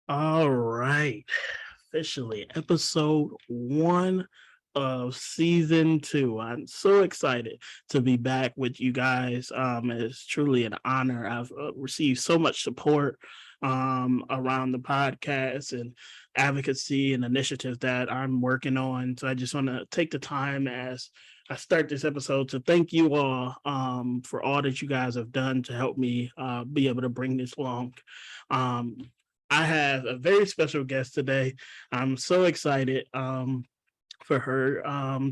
All right. Officially, episode one of season two. I'm so excited to be back with you guys. It's truly an honor. I've received so much support around the podcast and advocacy and initiatives that I'm working on. So I just want to take the time as I start this episode to thank you all for all that you guys have done to help me be able to bring this along. Um, I have a very special guest today. I'm so excited for her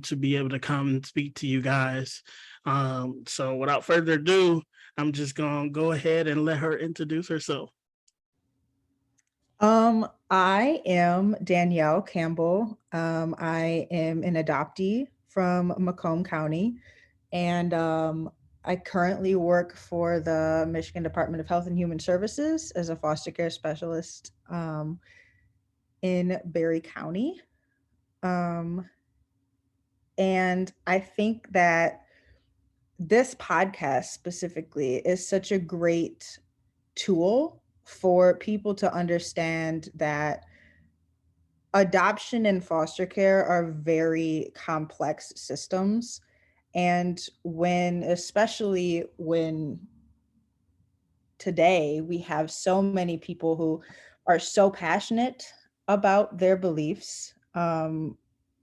to be able to come and speak to you guys. So, without further ado, I'm just going to go ahead and let her introduce herself. I am Danielle Campbell. I am an adoptee from Macomb County, and I currently work for the Michigan Department of Health and Human Services as a foster care specialist in Berry County. Um, and I think that this podcast specifically is such a great tool for people to understand that adoption and foster care are very complex systems. And especially when today we have so many people who are so passionate about their beliefs,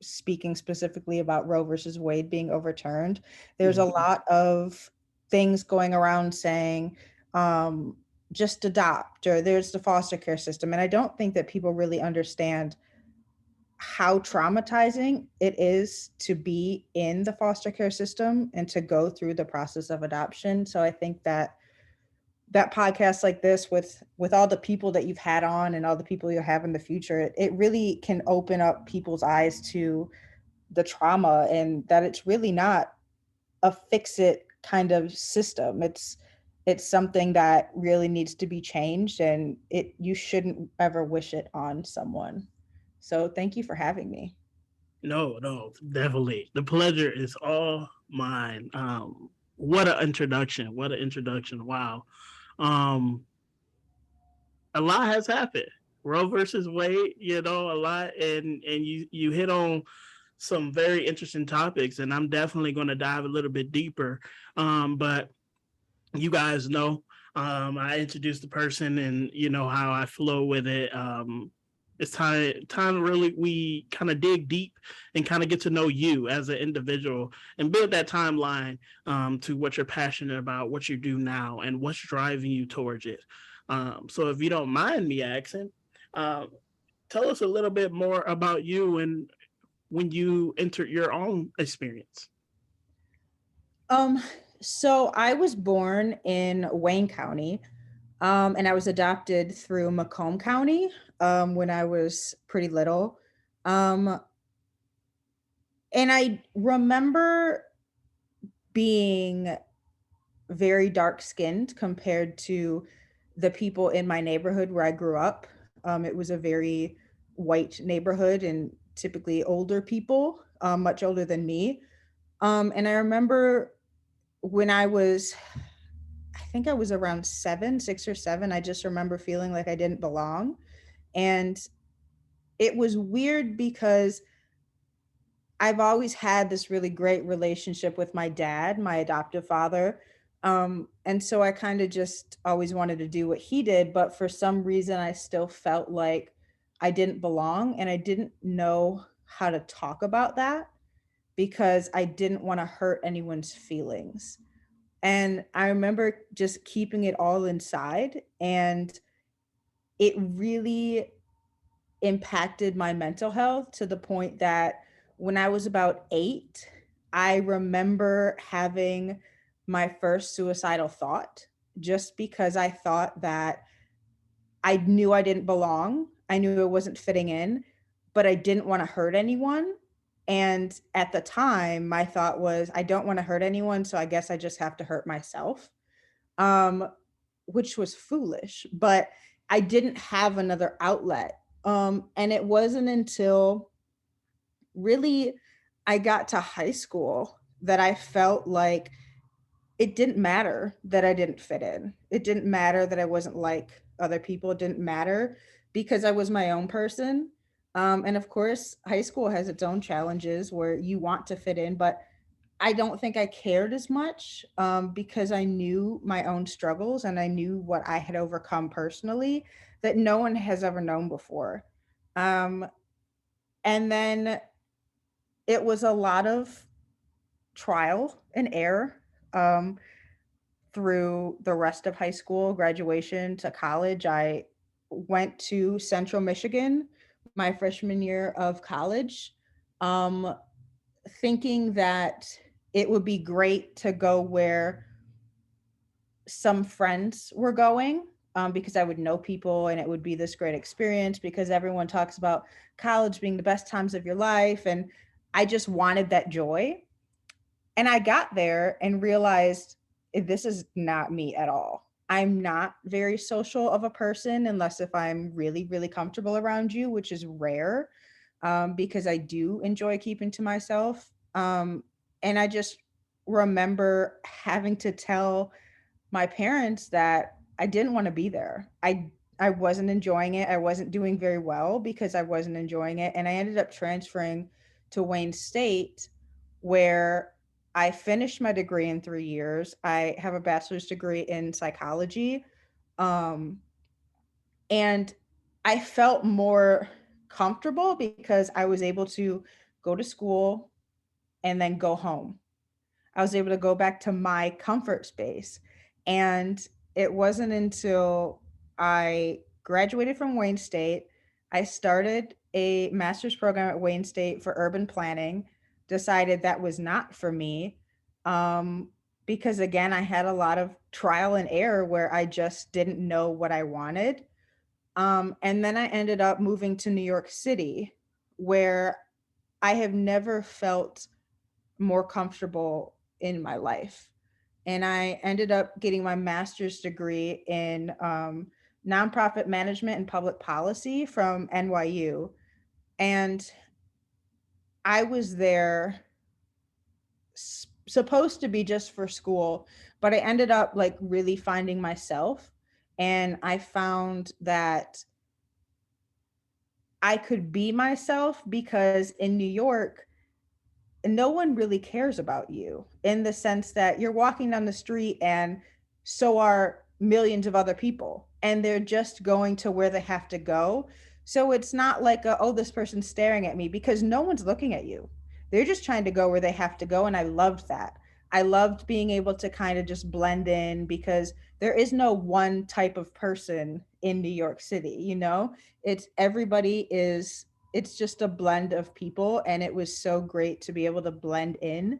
speaking specifically about Roe versus Wade being overturned, there's a Mhm. lot of things going around saying, um, just adopt, or there's the foster care system. And I don't think that people really understand how traumatizing it is to be in the foster care system and to go through the process of adoption. So I think that podcast like this, with all the people that you've had on and all the people you'll have in the future, it really can open up people's eyes to the trauma, and that it's really not a fix it kind of system. It's something that really needs to be changed, and it you shouldn't ever wish it on someone. So thank you for having me. No, no, definitely. The pleasure is all mine. What an introduction. What an introduction. Wow. Um, a lot has happened. Roe versus Wade, a lot, and you hit on some very interesting topics, and I'm definitely going to dive a little bit deeper. But you guys know, I introduced the person, and you know how I flow with it. It's time really we kind of dig deep and kind of get to know you as an individual and build that timeline to what you're passionate about, what you do now, and what's driving you towards it. So if you don't mind me asking, um, tell us a little bit more about you and when you entered your own experience. Um, so I was born in Wayne County, and I was adopted through Macomb County when I was pretty little. Um, and I remember being very dark skinned compared to the people in my neighborhood where I grew up. It was a very white neighborhood and typically older people, much older than me. And I remember when I think I was around 6 or 7, I just remember feeling like I didn't belong. And it was weird because I've always had this really great relationship with my dad, my adoptive father. And so I kind of just always wanted to do what he did. But for some reason, I still felt like I didn't belong, and I didn't know how to talk about that because I didn't want to hurt anyone's feelings. And I remember just keeping it all inside, and it really impacted my mental health to the point that when I was about 8, I remember having my first suicidal thought just because I thought that I knew I didn't belong. I knew I wasn't fitting in, but I didn't want to hurt anyone. And at the time, my thought was, I don't want to hurt anyone, so I guess I just have to hurt myself. Um, which was foolish, but I didn't have another outlet. And it wasn't until really I got to high school that I felt like it didn't matter that I didn't fit in. It didn't matter that I wasn't like other people. It didn't matter because I was my own person. And of course, high school has its own challenges where you want to fit in, but I don't think I cared as much because I knew my own struggles and I knew what I had overcome personally that no one has ever known before. Um, and then it was a lot of trial and error um, through the rest of high school, graduation to college. I went to Central Michigan my freshman year of college, um, thinking that it would be great to go where some friends were going because I would know people and it would be this great experience because everyone talks about college being the best times of your life. And I just wanted that joy. And I got there and realized this is not me at all. I'm not very social of a person unless if I'm really, really comfortable around you, which is rare because I do enjoy keeping to myself. And I just remember having to tell my parents that I didn't want to be there. I wasn't enjoying it. I wasn't doing very well because I wasn't enjoying it and I ended up transferring to Wayne State where I finished my degree in 3 years. I have a bachelor's degree in psychology. Um and I felt more comfortable because I was able to go to school and then go home. I was able to go back to my comfort space. And it wasn't until I graduated from Wayne State, I started a master's program at Wayne State for urban planning, decided that was not for me. Um, because again, I had a lot of trial and error where I just didn't know what I wanted. And then I ended up moving to New York City, where I have never felt more comfortable in my life. And I ended up getting my master's degree in nonprofit management and public policy from NYU. And I was there supposed to be just for school, but I ended up like really finding myself. And I found that I could be myself because in New York, no one really cares about you in the sense that you're walking down the street and so are millions of other people and they're just going to where they have to go. So it's not like oh, this person's staring at me because no one's looking at you. They're just trying to go where they have to go, and I loved that. I loved being able to kind of just blend in because there is no one type of person in New York City, you know? It's everybody is it's just a blend of people, and it was so great to be able to blend in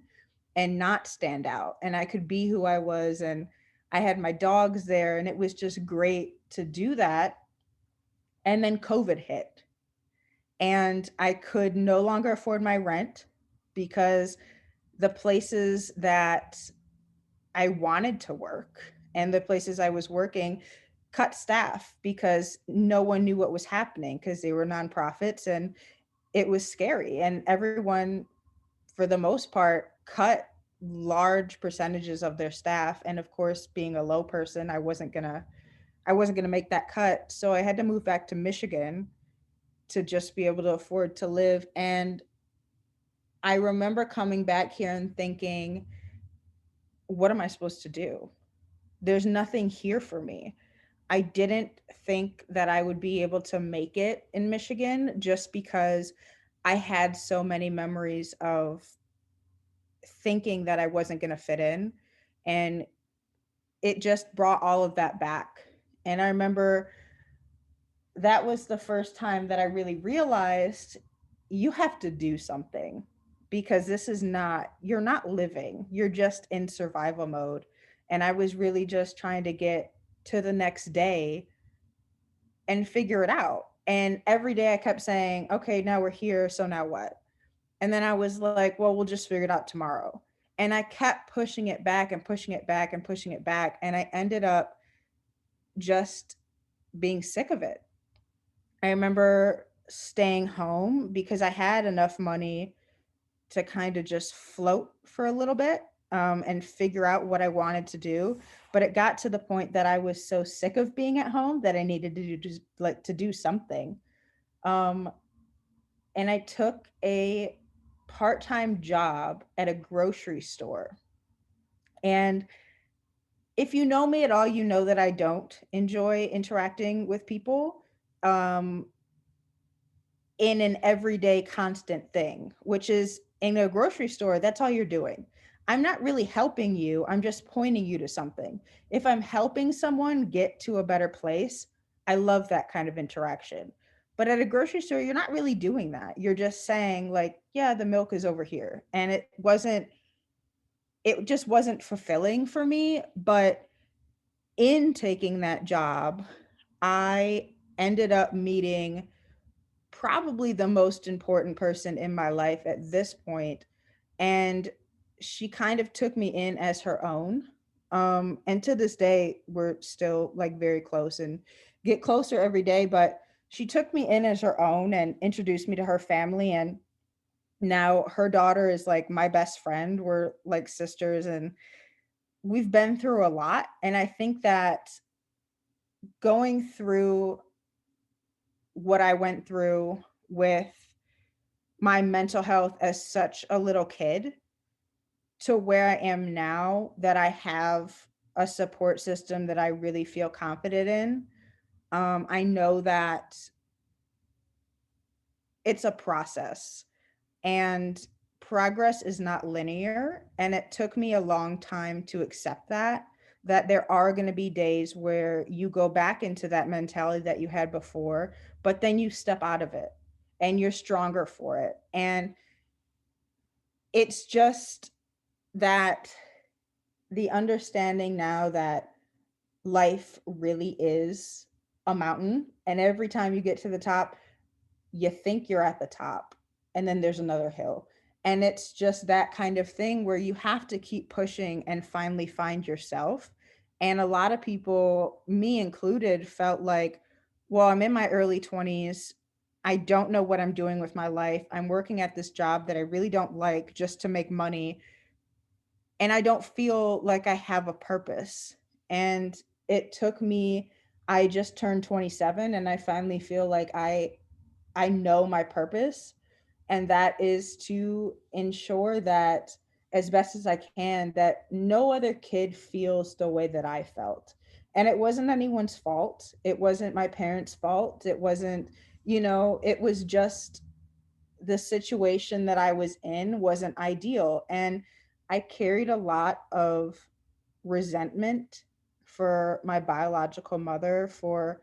and not stand out, and I could be who I was. And I had my dogs there and it was just great to do that. And then COVID hit and I could no longer afford my rent because the places that I wanted to work and the places I was working cut staff because no one knew what was happening because they were nonprofits, and it was scary. And everyone, for the most part, cut large percentages of their staff. And of course, being a low person, I wasn't gonna make that cut. So I had to move back to Michigan to just be able to afford to live. And I remember coming back here and thinking, what am I supposed to do? There's nothing here for me. I didn't think that I would be able to make it in Michigan just because I had so many memories of thinking that I wasn't going to fit in. And it just brought all of that back. And I remember that was the first time that I really realized you have to do something because this is not, you're not living, you're just in survival mode. And I was really just trying to get to the next day and figure it out. And every day I kept saying, okay, now we're here. So now what? And then I was like, well, we'll just figure it out tomorrow. And I kept pushing it back and pushing it back and pushing it back. And I ended up just being sick of it. I remember staying home because I had enough money to kind of just float for a little bit. and figure out what I wanted to do. But it got to the point that I was so sick of being at home that I needed to do just like to do something. Um, and I took a part-time job at a grocery store. And if you know me at all, you know that I don't enjoy interacting with people. Um, in an everyday constant thing, which is in a grocery store, that's all you're doing. I'm not really helping you, I'm just pointing you to something. If I'm helping someone get to a better place, I love that kind of interaction. But at a grocery store, you're not really doing that. You're just saying, like, yeah, the milk is over here. And it just wasn't fulfilling for me. But in taking that job, I ended up meeting probably the most important person in my life at this point, and she kind of took me in as her own. And to this day we're still like very close and get closer every day, but she took me in as her own and introduced me to her family, and now her daughter is like my best friend. We're like sisters, and we've been through a lot. And I think that going through what I went through with my mental health as such a little kid to where I am now, that I have a support system that I really feel confident in. I know that it's a process, and progress is not linear. And it took me a long time to accept that there are going to be days where you go back into that mentality that you had before, but then you step out of it and you're stronger for it. And it's just that the understanding now that life really is a mountain, and every time you get to the top you think you're at the top, and then there's another hill. And it's just that kind of thing where you have to keep pushing and finally find yourself. And a lot of people, me included, felt like, well, I'm in my early 20s, I don't know what I'm doing with my life, I'm working at this job that I really don't like just to make money, and I don't feel like I have a purpose. And it took me, I just turned 27 and I finally feel like I know my purpose, and that is to ensure that as best as I can that no other kid feels the way that I felt. And it wasn't anyone's fault. It wasn't my parents' fault. It wasn't, it was just the situation that I was in wasn't ideal. And I carried a lot of resentment for my biological mother for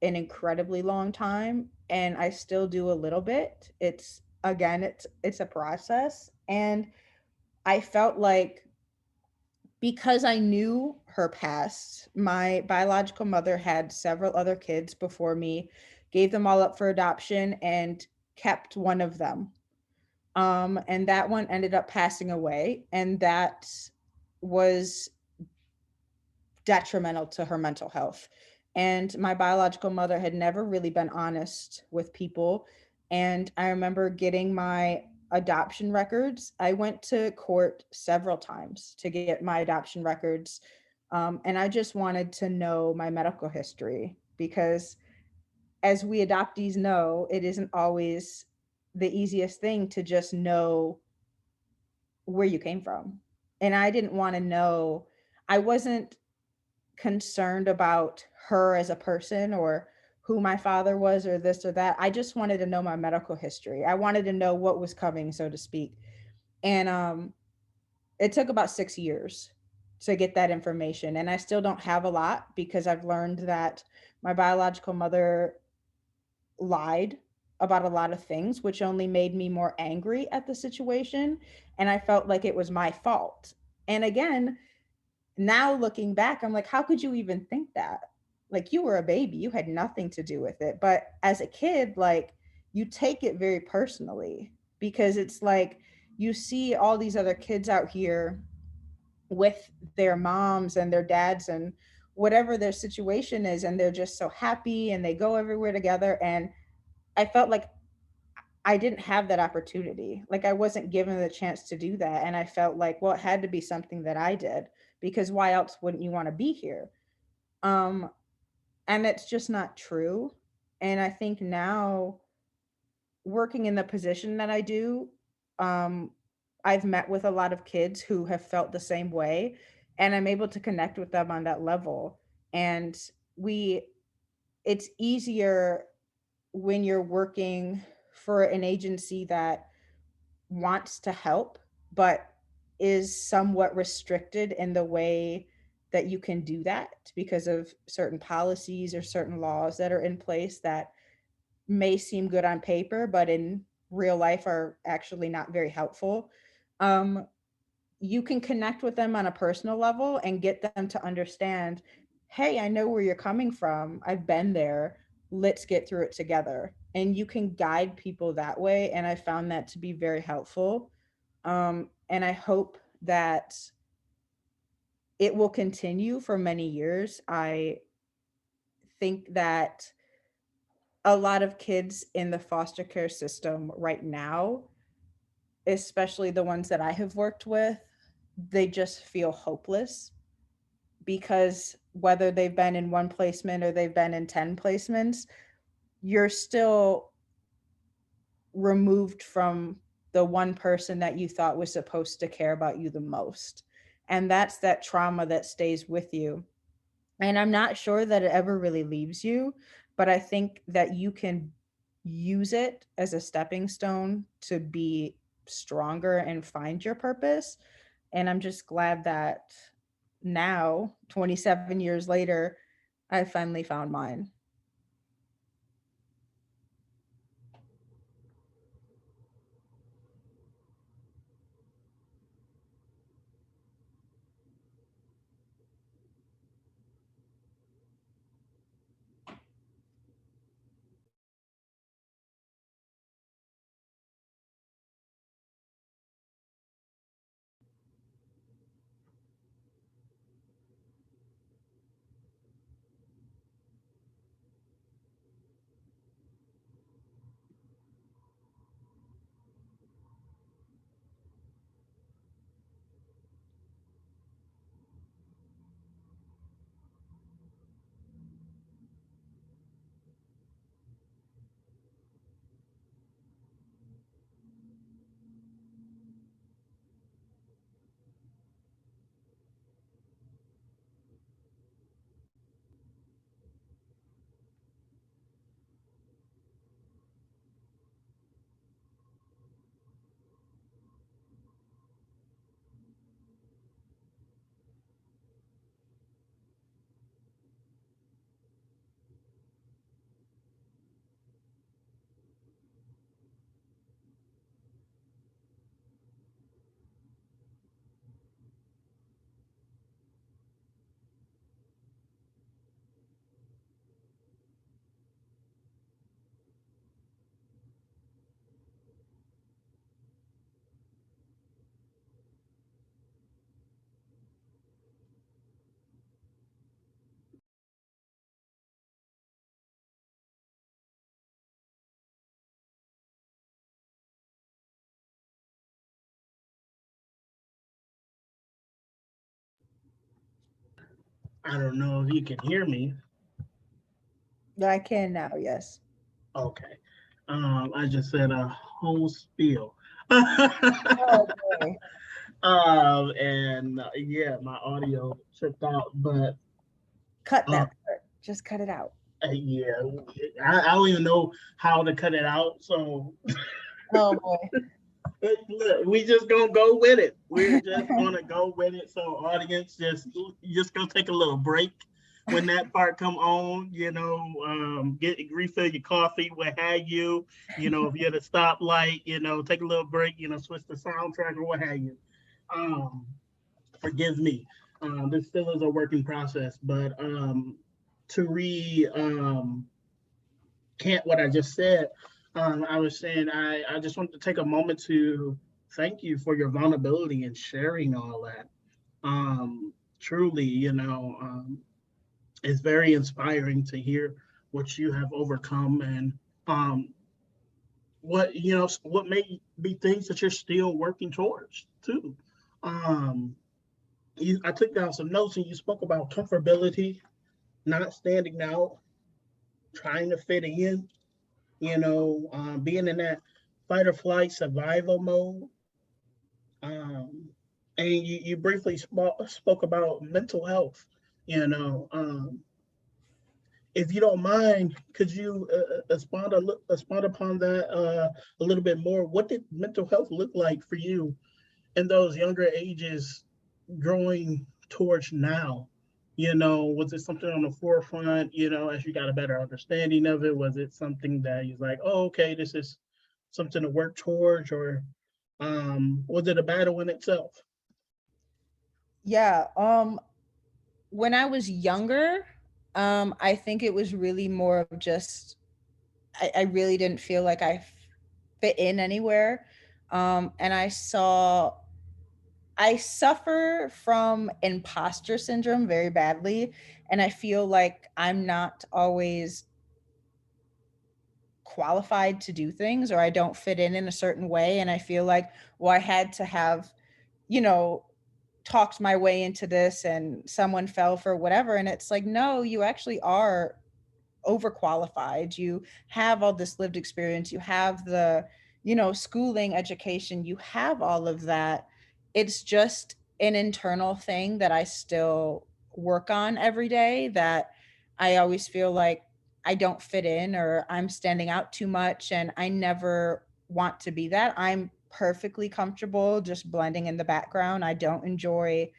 an incredibly long time, and I still do a little bit. It's again, it's a process. And I felt like because I knew her past, my biological mother had several other kids before me, gave them all up for adoption, and kept one of them. And that one ended up passing away, and that was detrimental to her mental health. And my biological mother had never really been honest with people. And I remember getting my adoption records. I went to court several times to get my adoption records. And I just wanted to know my medical history because, as we adoptees know, it isn't always the easiest thing to just know where you came from. And I didn't want to know, I wasn't concerned about her as a person or who my father was or this or that. I just wanted to know my medical history. I wanted to know what was coming, so to speak. And it took about 6 years to get that information. And I still don't have a lot because I've learned that my biological mother lied about a lot of things, which only made me more angry at the situation. And I felt like it was my fault. And again, now looking back, I'm like, how could you even think that? Like, you were a baby, you had nothing to do with it. But as a kid, like, you take it very personally because it's like you see all these other kids out here with their moms and their dads and whatever their situation is, and they're just so happy and they go everywhere together. And I felt like I didn't have that opportunity. Like I wasn't given the chance to do that. And I felt like, well, it had to be something that I did because why else wouldn't you want to be here? Um, and it's just not true. And I think now working in the position that I do, um, I've met with a lot of kids who have felt the same way, and I'm able to connect with them on that level. And we, it's easier when you're working for an agency that wants to help, but is somewhat restricted in the way that you can do that because of certain policies or certain laws that are in place that may seem good on paper, but in real life are actually not very helpful. Um, you can connect with them on a personal level and get them to understand, hey, I know where you're coming from. I've been there. Let's get through it together. And you can guide people that way. And I found that to be very helpful. And I hope that it will continue for many years. I think that a lot of kids in the foster care system right now, especially the ones that I have worked with, they just feel hopeless because whether they've been in one placement or they've been in 10 placements, you're still removed from the one person that you thought was supposed to care about you the most. And that's that trauma that stays with you. And I'm not sure that it ever really leaves you, but I think that you can use it as a stepping stone to be stronger and find your purpose. And I'm just glad that now, 27 years later, I finally found mine. I don't know if you can hear me. I can now, yes. Okay. I just said a whole spiel. Oh boy. And yeah, my audio tripped out, but Cut uh, that part. Just cut it out. yeah, I don't even know how to cut it out. So Oh boy. look, we just gonna go with it. We're just gonna go with it. So audience, just gonna take a little break when that part come on. Get refill your coffee, what have you. If you're at a stoplight, take a little break. Switch the soundtrack or what have you. Um, Forgive me. This still is a working process, but to re can't what I just said. I was saying I just wanted to take a moment to thank you for your vulnerability and sharing all that. Truly, it's very inspiring to hear what you have overcome, and um, what what may be things that you're still working towards too. Um, I took down some notes, and you spoke about comfortability, not standing out, trying to fit in. Being in that fight or flight survival mode. Um, and you briefly spoke about mental health. You know, if you don't mind, could you expand upon that a little bit more? What did mental health look like for you in those younger ages, growing towards now? Was it something on the forefront? As you got a better understanding of it, was it something that you're like, oh, okay, this is something to work towards, or was it a battle in itself? Yeah. When I was younger, I think it was really more of just I really didn't feel like I fit in anywhere. And I suffer from imposter syndrome very badly. And I feel like I'm not always qualified to do things, or I don't fit in a certain way. And I feel like, well, I had to have, you know, talked my way into this and someone fell for whatever. And it's like, no, you actually are overqualified. You have all this lived experience, you have the, schooling, education, you have all of that. It's just an internal thing that I still work on every day, that I always feel like I don't fit in or I'm standing out too much, and I never want to be that. I'm perfectly comfortable just blending in the background. I don't enjoy,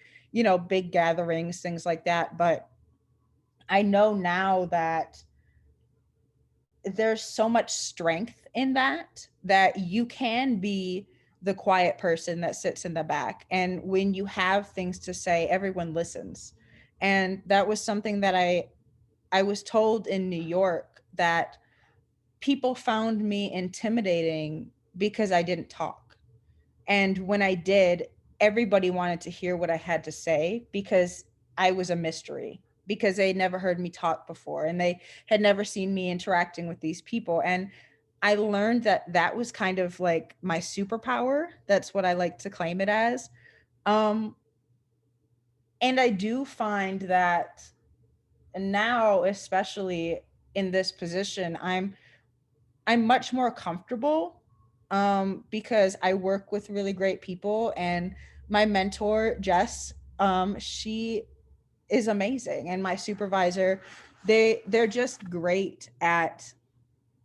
big gatherings, things like that, but I know now that there's so much strength in that you can be the quiet person that sits in the back, and when you have things to say, everyone listens. And that was something that I was told in New York, that people found me intimidating because I didn't talk. And when I did, everybody wanted to hear what I had to say because I was a mystery, because they had never heard me talk before and they had never seen me interacting with these people. And I learned that that was kind of like my superpower. That's what I like to claim it as. Um, and I do find that now, especially in this position, I'm much more comfortable, because I work with really great people, and my mentor Jess, she is amazing, and my supervisor, they're just great at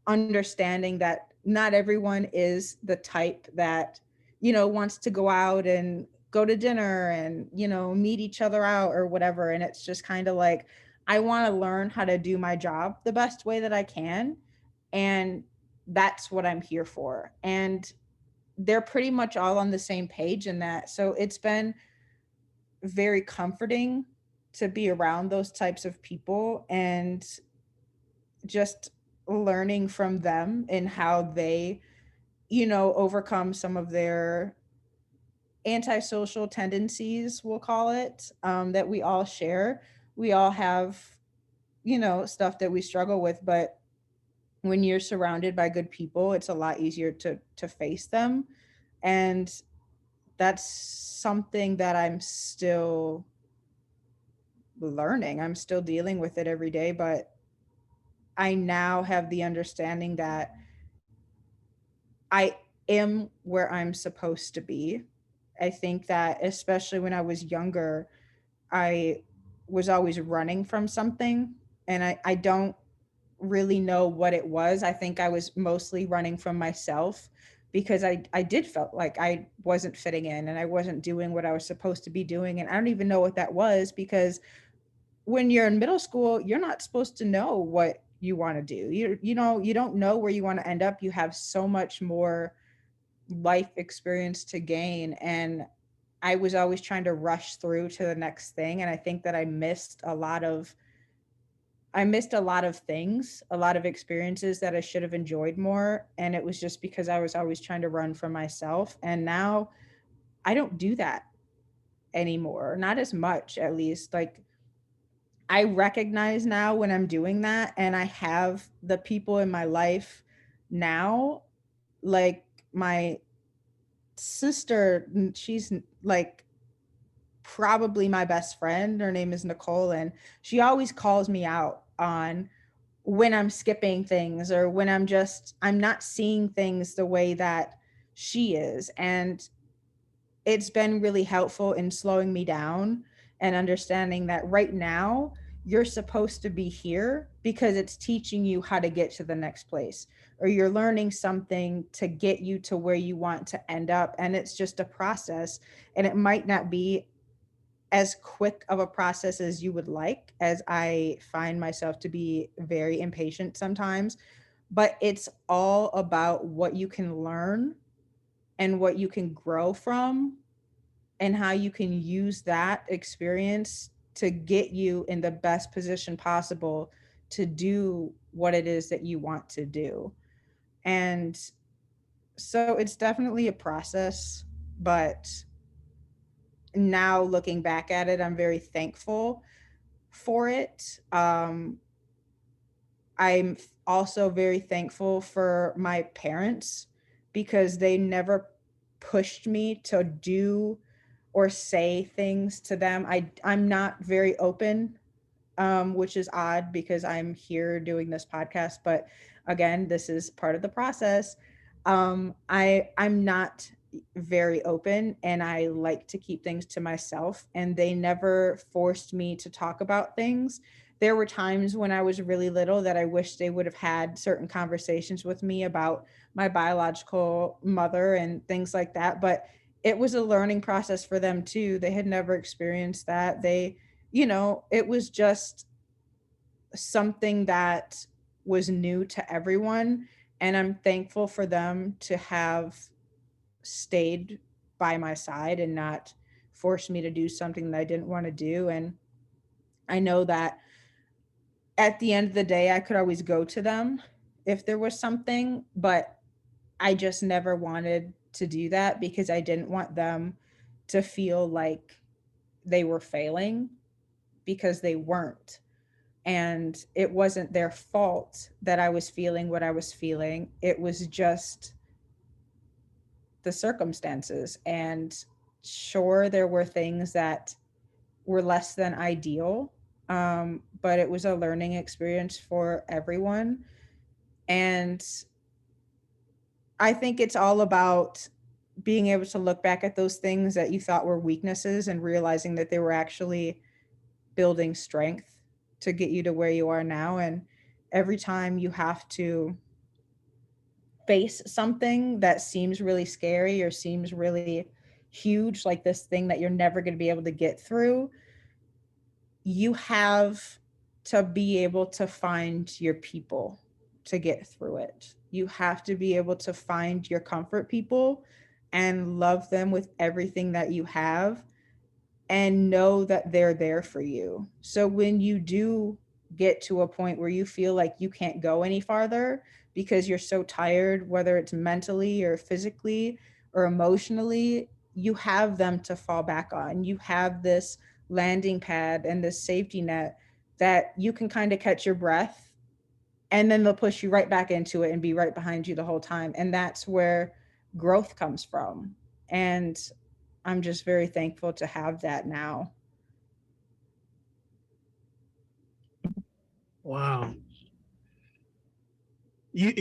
understanding that not everyone is the type that, wants to go out and go to dinner and, meet each other out or whatever. And it's just kind of like, I want to learn how to do my job the best way that I can. And that's what I'm here for. And they're pretty much all on the same page in that. So it's been very comforting to be around those types of people, and just learning from them and how they, overcome some of their antisocial tendencies, we'll call it, that we all share. We all have, stuff that we struggle with, but when you're surrounded by good people, it's a lot easier to face them. And that's something that I'm still learning. I'm still dealing with it every day, but I now have the understanding that I am where I'm supposed to be. I think that especially when I was younger, I was always running from something, and I don't really know what it was. I think I was mostly running from myself, because I did felt like I wasn't fitting in and I wasn't doing what I was supposed to be doing. And I don't even know what that was, because when you're in middle school, you're not supposed to know what you want to do. You don't know where you want to end up. You have so much more life experience to gain, and I was always trying to rush through to the next thing. And I think that I missed a lot of things, a lot of experiences that I should have enjoyed more. And it was just because I was always trying to run from myself. And now I don't do that anymore, not as much, at least. Like, I recognize now when I'm doing that, and I have the people in my life now like my sister, she's like probably my best friend. Her name is Nicole, and she always calls me out on when I'm skipping things or when I'm not seeing things the way that she is. And it's been really helpful in slowing me down and understanding that right now you're supposed to be here because it's teaching you how to get to the next place, or you're learning something to get you to where you want to end up, and it's just a process, and it might not be as quick of a process as you would like, as I find myself to be very impatient sometimes, but it's all about what you can learn and what you can grow from and how you can use that experience to get you in the best position possible to do what it is that you want to do. And so it's definitely a process, but now looking back at it, I'm very thankful for it. I'm also very thankful for my parents because they never pushed me to do or say things to them. I'm not very open, which is odd because I'm here doing this podcast. But again, this is part of the process. I'm not very open, and I like to keep things to myself. And they never forced me to talk about things. There were times when I was really little that I wish they would have had certain conversations with me about my biological mother and things like that. But it was a learning process for them too. They had never experienced that. It was just something that was new to everyone. And I'm thankful for them to have stayed by my side and not forced me to do something that I didn't want to do. And I know that at the end of the day, I could always go to them if there was something, but I just never wanted to do that because I didn't want them to feel like they were failing, because they weren't. And it wasn't their fault that I was feeling what I was feeling. It was just the circumstances. And sure, there were things that were less than ideal, but it was a learning experience for everyone. And I think it's all about being able to look back at those things that you thought were weaknesses and realizing that they were actually building strength to get you to where you are now. And every time you have to face something that seems really scary or seems really huge, like this thing that you're never going to be able to get through, you have to be able to find your people to get through it. You have to be able to find your comfort people and love them with everything that you have and know that they're there for you. So when you do get to a point where you feel like you can't go any farther because you're so tired, whether it's mentally or physically or emotionally, you have them to fall back on. You have this landing pad and this safety net that you can kind of catch your breath, and then they'll push you right back into it and be right behind you the whole time. And that's where growth comes from. And I'm just very thankful to have that now. Wow. You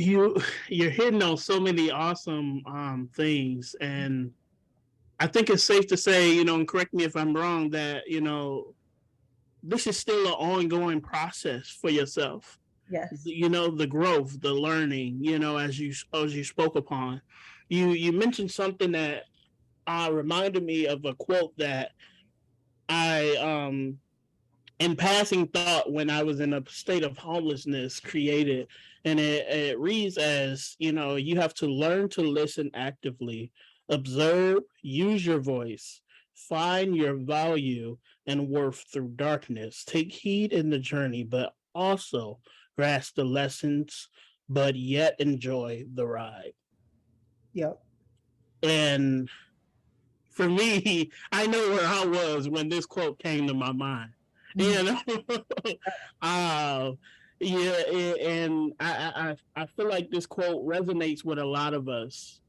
you're hitting on so many awesome things, and I think it's safe to say, and correct me if I'm wrong, that this is still an ongoing process for yourself. Yes. The growth, the learning, as you spoke upon. You mentioned something that reminded me of a quote that I in passing thought when I was in a state of homelessness created. And it reads as, you have to learn to listen actively, observe, use your voice, find your value and worth through darkness. Take heed in the journey, but also grasp the lessons, but yet enjoy the ride. Yep. And for me, I know where I was when this quote came to my mind. You Mhm. know, uh, Yeah, and I feel like this quote resonates with a lot of us,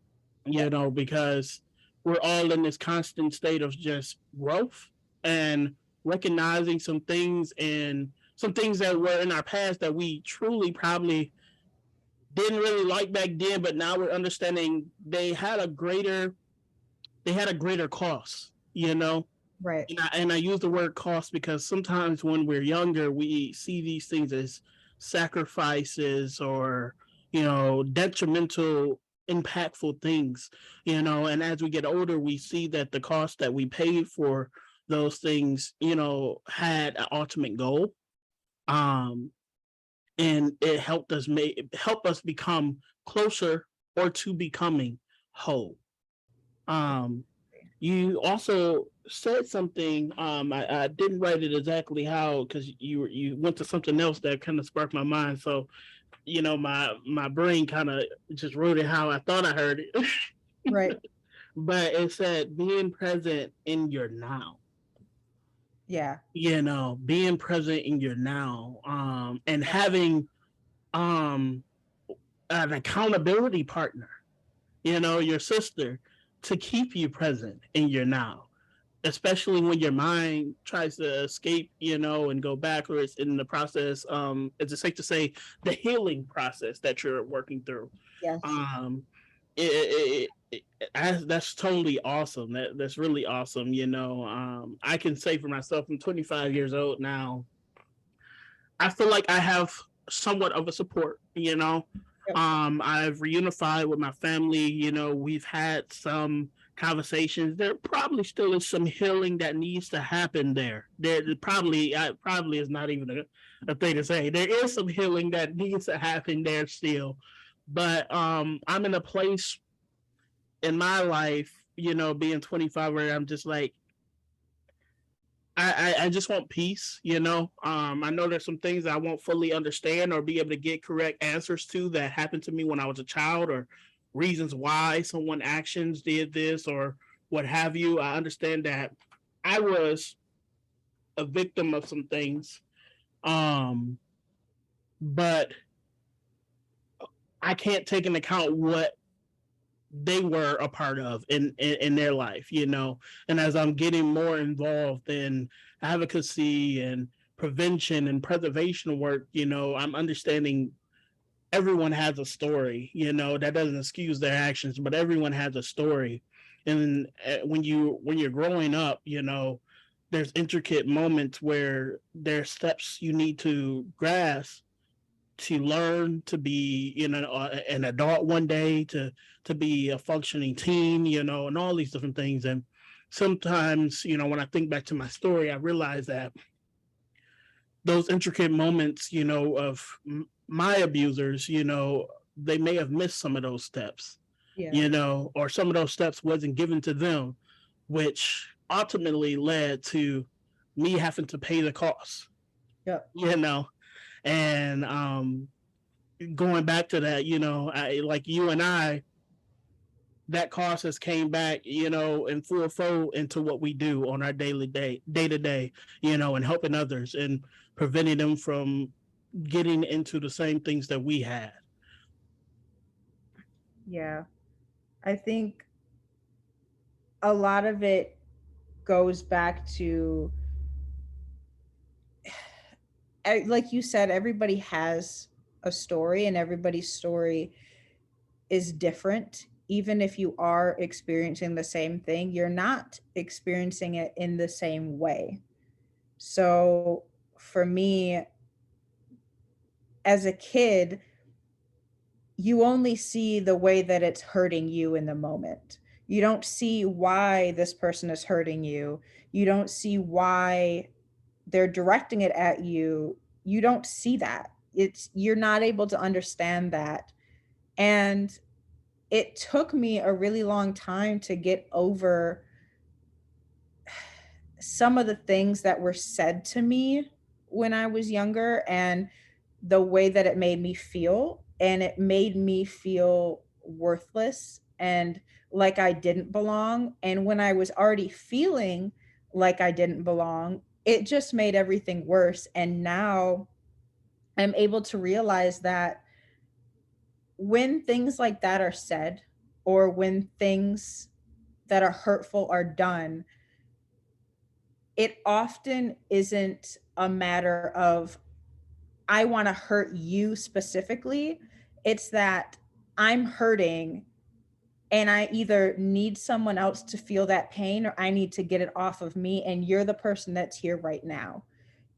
Yeah. because we're all in this constant state of just growth and recognizing some things that were in our past that we truly probably didn't really like back then, but now we're understanding they had a greater cost, Right. and I use the word cost because sometimes when we're younger, we see these things as sacrifices or, detrimental, impactful things, and as we get older, we see that the cost that we paid for those things, had an ultimate goal. Um, and it help us become closer or to becoming whole. Um, you also said something. I didn't write it exactly how because you went to something else that kind of sparked my mind. So my brain kind of just wrote it how I thought I heard it. Right. But it said being present in your now. Yeah. Being present in your now. And having um an accountability partner. Your sister to keep you present in your now, especially when your mind tries to escape, and go backwards in the process. Is it safe to say the healing process that you're working through? Yes. Um, that's totally awesome. That's really awesome. I can say for myself, I'm 25 years old now. I feel like I have somewhat of a support. Yep. I've reunified with my family. We've had some conversations. There probably still is some healing that needs to happen there. There probably is not even a thing to say. There is some healing that needs to happen there still. But I'm in a place in my life, being 25, where I'm just like, I just want peace, I know there's some things I won't fully understand or be able to get correct answers to that happened to me when I was a child, or reasons why someone actions did this or what have you. I understand that I was a victim of some things, um, but I can't take into account what they were a part of in their life, and as I'm getting more involved in advocacy and prevention and preservation work, I'm understanding everyone has a story, that doesn't excuse their actions, but everyone has a story. And when you're growing up, there's intricate moments where there's steps you need to grasp to learn to be, an adult one day, to be a functioning teen, and all these different things. And sometimes, when I think back to my story, I realize that those intricate moments, of my abusers, they may have missed some of those steps, Yeah. or some of those steps wasn't given to them, which ultimately led to me having to pay the cost, Yep. and going back to that, like you and I, that cost has came back, in full flow into what we do on our day to day, and helping others and preventing them from getting into the same things that we had. Yeah. I think a lot of it goes back to, like you said, everybody has a story and everybody's story is different. Even if you are experiencing the same thing, you're not experiencing it in the same way. So for me, as a kid, you only see the way that it's hurting you in the moment. You don't see why this person is hurting you. You don't see why they're directing it at you. You don't see that. You're not able to understand that. And it took me a really long time to get over some of the things that were said to me when I was younger and the way that it made me feel. And it made me feel worthless and like I didn't belong. And when I was already feeling like I didn't belong, it just made everything worse. And now I'm able to realize that when things like that are said, or when things that are hurtful are done, it often isn't a matter of, I want to hurt you specifically. It's that I'm hurting and I either need someone else to feel that pain, or I need to get it off of me. And you're the person that's here right now.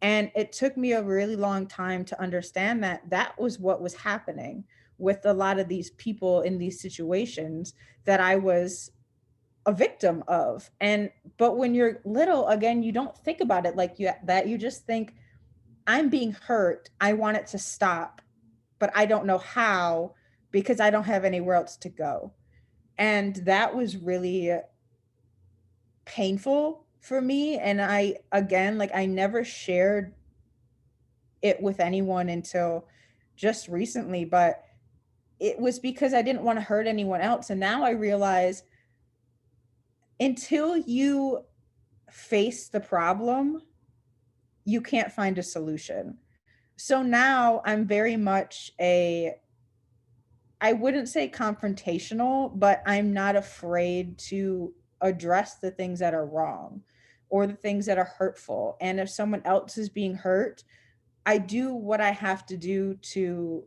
And it took me a really long time to understand that that was what was happening with a lot of these people in these situations that I was a victim of. And but when you're little, again, you don't think about it like that. You just think, I'm being hurt. I want it to stop, but I don't know how because I don't have anywhere else to go. And that was really painful for me. And I, again, like, I never shared it with anyone until just recently, but it was because I didn't want to hurt anyone else. And now I realize, until you face the problem, you can't find a solution. So now I'm very much a, I wouldn't say confrontational, but I'm not afraid to address the things that are wrong or the things that are hurtful. And if someone else is being hurt, I do what I have to do to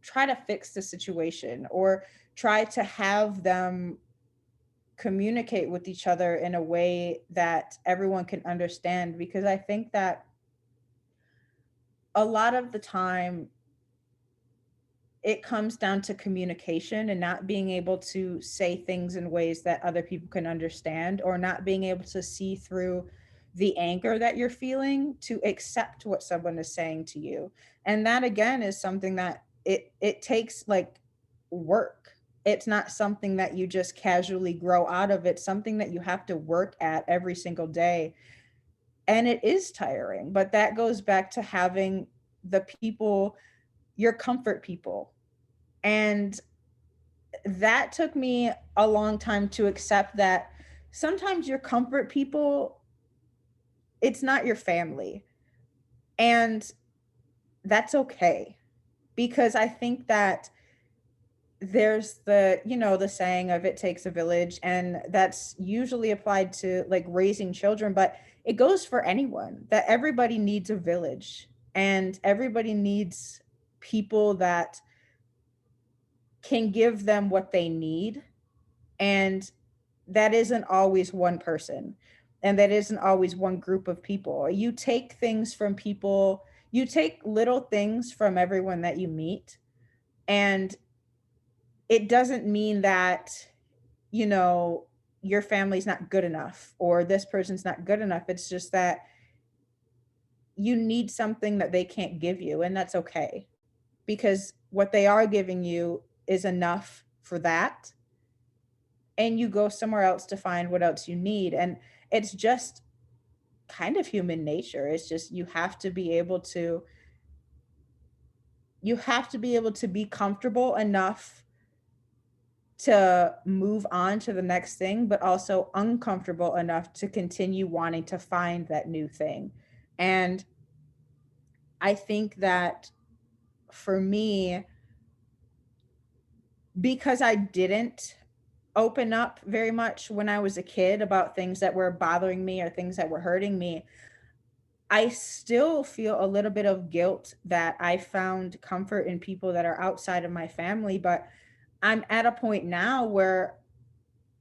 try to fix the situation, or try to have them communicate with each other in a way that everyone can understand. Because I think that a lot of the time it comes down to communication and not being able to say things in ways that other people can understand, or not being able to see through the anger that you're feeling to accept what someone is saying to you. And that, again, is something that it takes, like, work. It's not something that you just casually grow out of. It's something that you have to work at every single day. And it is tiring, but that goes back to having the people, your comfort people. And that took me a long time to accept that sometimes your comfort people, it's not your family. And that's okay. Because I think that there's the, the saying of, it takes a village, and that's usually applied to, like, raising children, but it goes for anyone, that everybody needs a village, and everybody needs people that can give them what they need. And that isn't always one person, and that isn't always one group of people. You take things from people, you take little things from everyone that you meet. And it doesn't mean that, you know, your family's not good enough or this person's not good enough. It's just that you need something that they can't give you, and that's okay, because what they are giving you is enough for that. And you go somewhere else to find what else you need. And it's just kind of human nature. It's just, you have to be able to be comfortable enough to move on to the next thing, but also uncomfortable enough to continue wanting to find that new thing. And I think that for me, because I didn't open up very much when I was a kid about things that were bothering me or things that were hurting me, I still feel a little bit of guilt that I found comfort in people that are outside of my family. But I'm at a point now where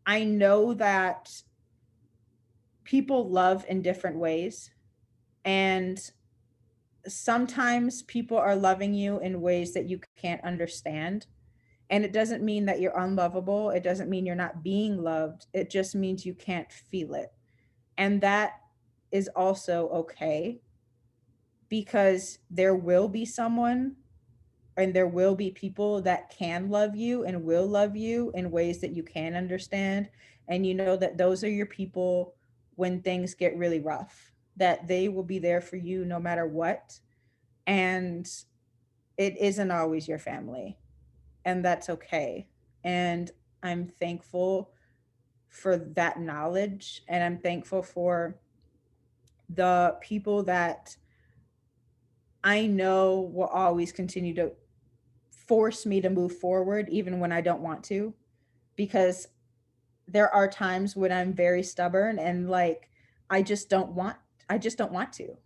I know that people love in different ways. And sometimes people are loving you in ways that you can't understand. And it doesn't mean that you're unlovable. It doesn't mean you're not being loved. It just means you can't feel it. And that is also okay, because there will be someone, and there will be people that can love you and will love you in ways that you can understand. And you know that those are your people when things get really rough, that they will be there for you no matter what. And it isn't always your family, and that's okay. And I'm thankful for that knowledge, and I'm thankful for the people that I know will always continue to force me to move forward even when I don't want to, because there are times when I'm very stubborn and like I just don't want I just don't want to.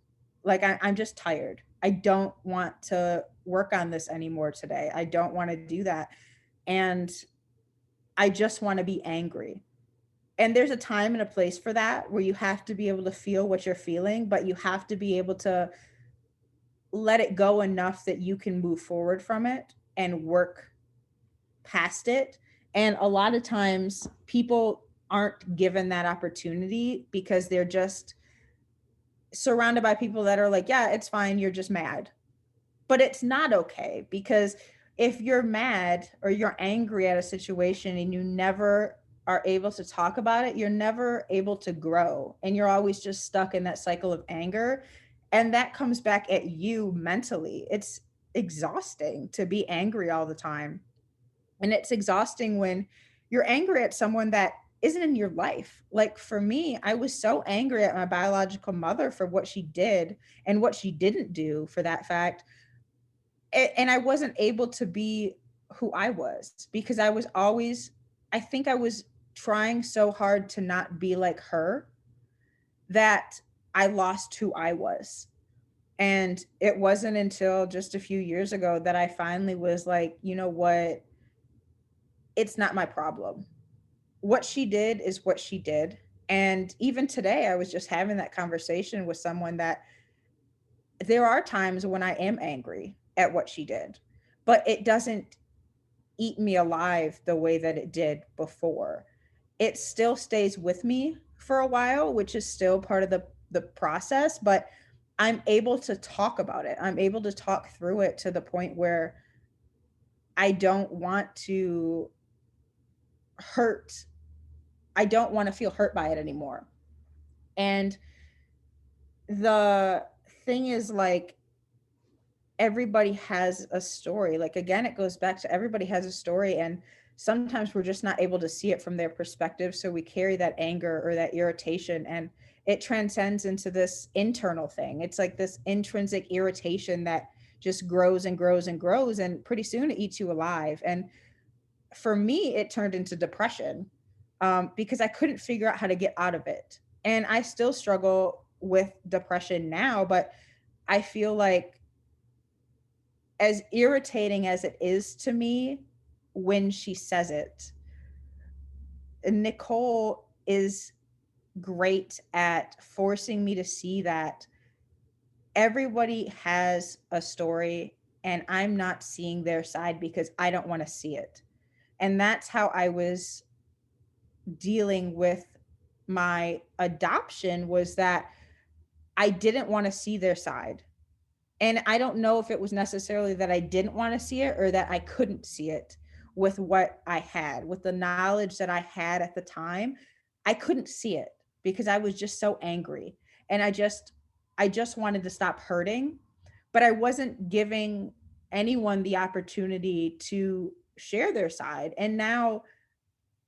Like I'm just tired. I don't want to work on this anymore today. I don't want to do that. And I just want to be angry. And there's a time and a place for that where you have to be able to feel what you're feeling, but you have to be able to let it go enough that you can move forward from it and work past it. And a lot of times people aren't given that opportunity because they're just surrounded by people that are like, yeah, it's fine, you're just mad. But it's not okay, because if you're mad or you're angry at a situation and you never are able to talk about it, you're never able to grow. And you're always just stuck in that cycle of anger. And that comes back at you mentally. It's exhausting to be angry all the time. And it's exhausting when you're angry at someone that isn't in your life. Like for me, I was so angry at my biological mother for what she did and what she didn't do for that fact. And I wasn't able to be who I was because I was always, I think I was trying so hard to not be like her that I lost who I was. And it wasn't until just a few years ago that I finally was like, you know what? It's not my problem. What she did is what she did. And even today, I was just having that conversation with someone that there are times when I am angry at what she did, but it doesn't eat me alive the way that it did before. It still stays with me for a while, which is still part of the process, but I'm able to talk about it. I'm able to talk through it to the point where I don't want to hurt. I don't want to feel hurt by it anymore. And the thing is, like, everybody has a story. Like, again, it goes back to everybody has a story. And sometimes we're just not able to see it from their perspective. So we carry that anger or that irritation, and it transcends into this internal thing. It's like this intrinsic irritation that just grows and grows and grows. And pretty soon it eats you alive. And for me, it turned into depression, because I couldn't figure out how to get out of it. And I still struggle with depression now, but I feel like, as irritating as it is to me when she says it, Nicole is great at forcing me to see that everybody has a story and I'm not seeing their side because I don't want to see it. And that's how I was dealing with my adoption, was that I didn't want to see their side. And I don't know if it was necessarily that I didn't want to see it or that I couldn't see it with what I had, with the knowledge that I had at the time. I couldn't see it because I was just so angry. And I just wanted to stop hurting, but I wasn't giving anyone the opportunity to share their side. And now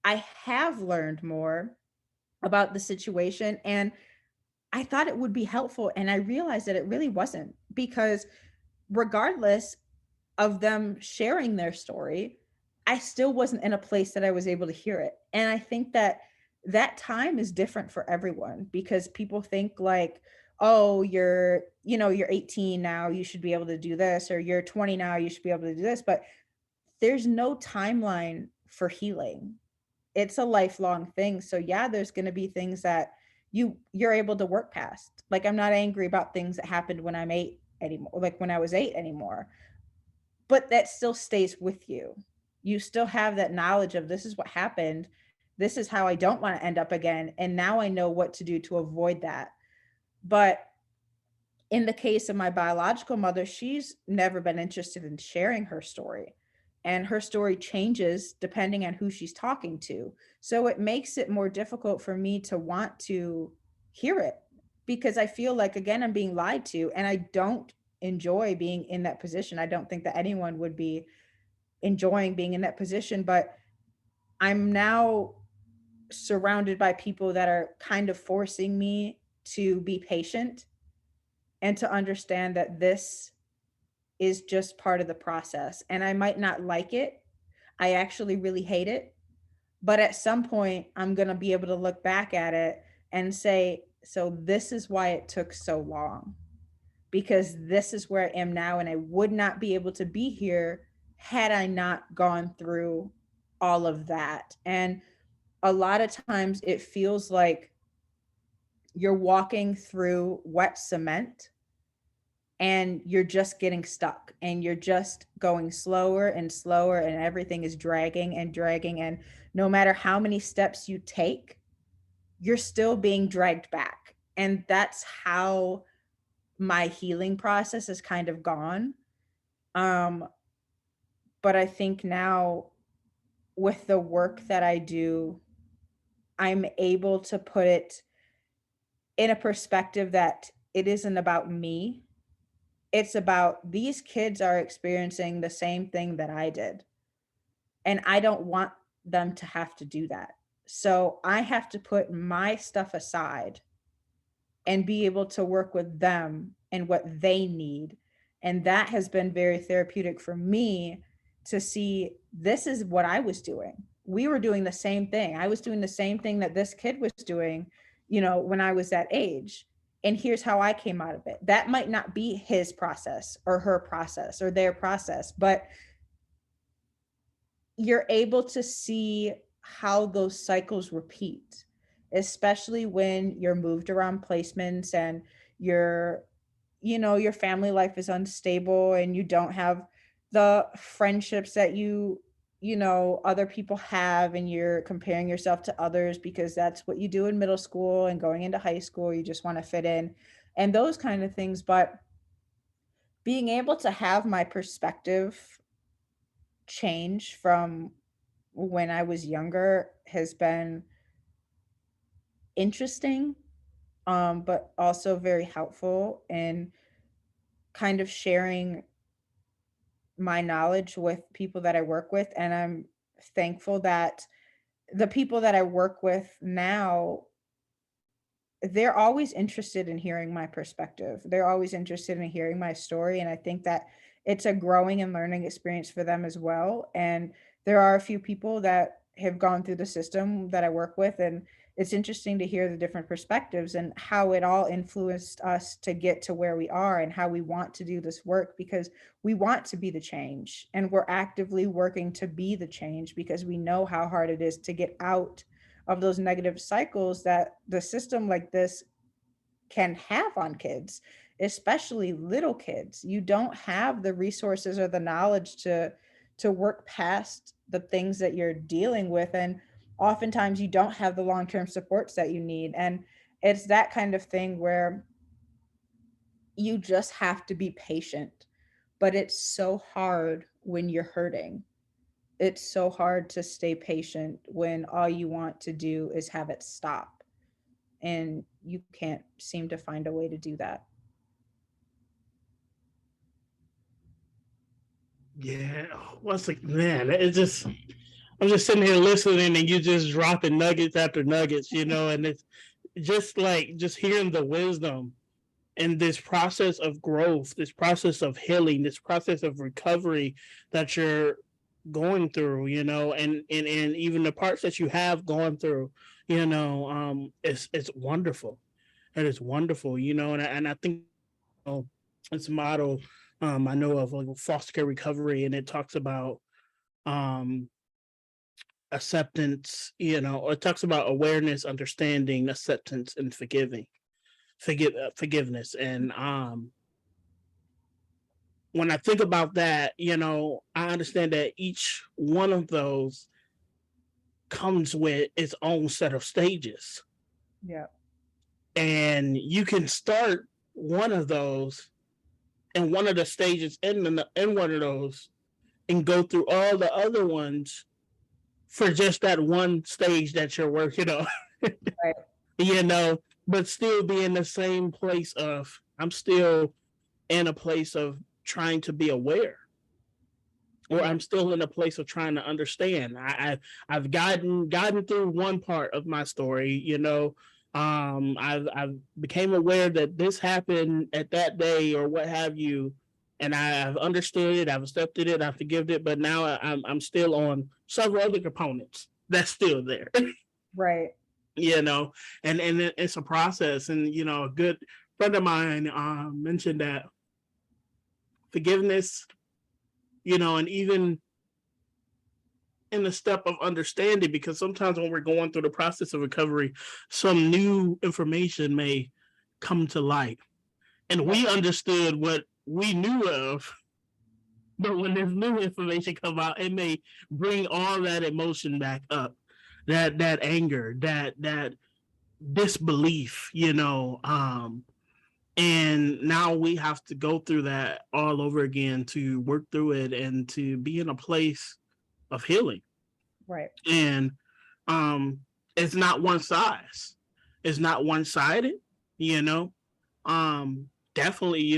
I have learned more about the situation, and I thought it would be helpful, and I realized that it really wasn't, because regardless of them sharing their story, I still wasn't in a place that I was able to hear it. And I think that that time is different for everyone, because people think like, oh, you're 18 now, you should be able to do this, or you're 20 now, you should be able to do this. But there's no timeline for healing. It's a lifelong thing. So yeah, there's going to be things that you're able to work past. Like, I'm not angry about things that happened when I'm 8 anymore, like when I was 8 anymore. But that still stays with you. You still have that knowledge of, this is what happened. This is how I don't want to end up again. And now I know what to do to avoid that. But in the case of my biological mother, she's never been interested in sharing her story. And her story changes depending on who she's talking to. So it makes it more difficult for me to want to hear it, because I feel like, again, I'm being lied to, and I don't enjoy being in that position. I don't think that anyone would be enjoying being in that position, but I'm now surrounded by people that are kind of forcing me to be patient and to understand that this is just part of the process. And I might not like it. I actually really hate it. But at some point, I'm going to be able to look back at it and say, so this is why it took so long, because this is where I am now. And I would not be able to be here had I not gone through all of that. And a lot of times it feels like you're walking through wet cement and you're just getting stuck and you're just going slower and slower and everything is dragging and dragging. And no matter how many steps you take, you're still being dragged back. And that's how my healing process has kind of gone. Um, but I think now with the work that I do, I'm able to put it in a perspective that it isn't about me. It's about these kids are experiencing the same thing that I did. And I don't want them to have to do that. So I have to put my stuff aside and be able to work with them and what they need. And that has been very therapeutic for me to see this is what I was doing. We were doing the same thing. I was doing the same thing that this kid was doing, when I was that age. And here's how I came out of it. That might not be his process or her process or their process, but you're able to see how those cycles repeat, especially when you're moved around placements and your your family life is unstable and you don't have the friendships that other people have, and you're comparing yourself to others because that's what you do in middle school and going into high school. You just want to fit in and those kind of things. But being able to have my perspective change from when I was younger has been interesting, but also very helpful in kind of sharing my knowledge with people that I work with. And I'm thankful that the people that I work with now, they're always interested in hearing my perspective. They're always interested in hearing my story. And I think that it's a growing and learning experience for them as well. And there are a few people that have gone through the system that I work with. And it's interesting to hear the different perspectives and how it all influenced us to get to where we are and how we want to do this work, because we want to be the change and we're actively working to be the change because we know how hard it is to get out of those negative cycles that the system like this can have on kids, especially little kids. You don't have the resources or the knowledge to work past the things that you're dealing with, and oftentimes you don't have the long-term supports that you need. And it's that kind of thing where you just have to be patient, but it's so hard when you're hurting. It's so hard to stay patient when all you want to do is have it stop, and you can't seem to find a way to do that. Yeah. Once like man, it's just I'm just sitting here listening and you just dropping nuggets after nuggets, and it's just hearing the wisdom and this process of growth, this process of healing, this process of recovery that you're going through, and even the parts that you have gone through, it's wonderful. It is wonderful, and I think it's a model I know of like foster care recovery, and it talks about um acceptance, it talks about awareness, understanding, acceptance, and forgiveness. And when I think about that, I understand that each one of those comes with its own set of stages. Yeah. And you can start one of those and one of the stages in one of those and go through all the other ones for just that one stage that you're working on. Right. But still be in the same place of I'm still in a place of trying to be aware, or Yeah. I'm still in a place of trying to understand. I've gotten through one part of my story, I've became aware that this happened at that day or what have you, and I've understood it, I've accepted it, I've forgiven it, but now I'm still on several other components that's still there. Right. you know, and it's a process. And a good friend of mine mentioned that forgiveness, and even in the step of understanding, because sometimes when we're going through the process of recovery, some new information may come to light, and Right. we understood what we knew of. But when there's new information come out, it may bring all that emotion back up, that anger, that disbelief, and now we have to go through that all over again to work through it and to be in a place of healing. Right. And um, it's not one size. It's not one sided, you know. Definitely,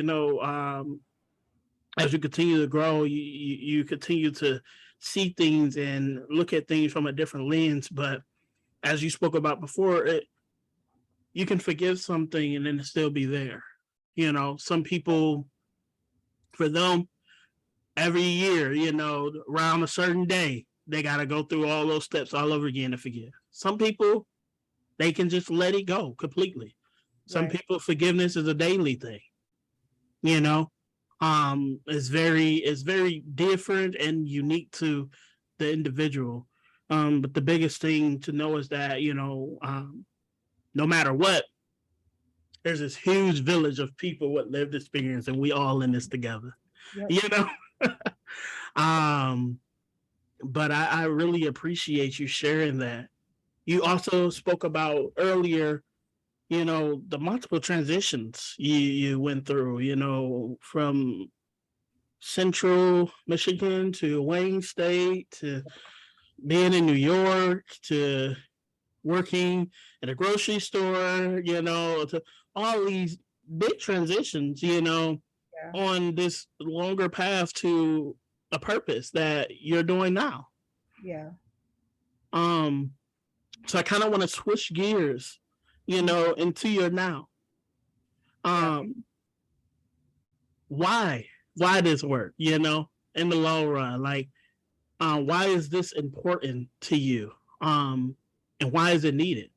as you continue to grow, you continue to see things and look at things from a different lens. But as you spoke about before, you can forgive something and then it still be there. Some people, for them, every year, around a certain day, they got to go through all those steps all over again to forgive. Some people, they can just let it go completely. Some Right. people, forgiveness is a daily thing. You know, it's very different and unique to the individual. But the biggest thing to know is that no matter what, there's this huge village of people with lived experience, and we all in this together. Yep. You know, um, but I really appreciate you sharing that. You also spoke about earlier, the multiple transitions you went through, from Central Michigan to Wayne State to being in New York to working at a grocery store, to all these big transitions, Yeah. on this longer path to a purpose that you're doing now. Yeah. Um, so I kind of want to switch gears, into your now. Yeah. Um, why? Why this work, in the long run? Like, why is this important to you? And why is it needed?